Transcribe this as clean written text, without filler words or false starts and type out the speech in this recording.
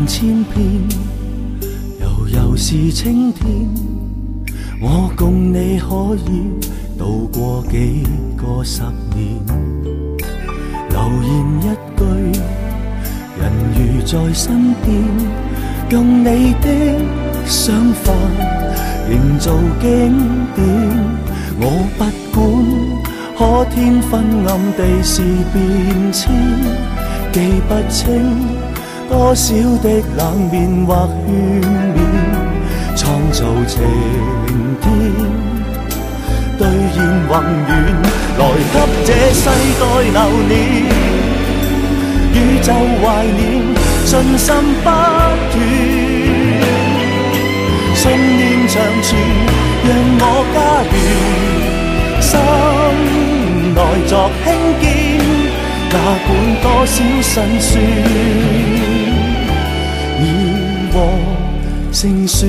萬千遍，悠是青天。我共你可以渡過幾個十年，留言一句，人如在身邊，用你的想法營造經典。我不管可天昏暗地是變遷，記不清多少的冷面或勸勉，創造情天，兌現宏願，來給這世代留念。宇宙懷念，信心不斷，信念長存，讓我家園心內作興建，哪管多少辛酸，已和成算。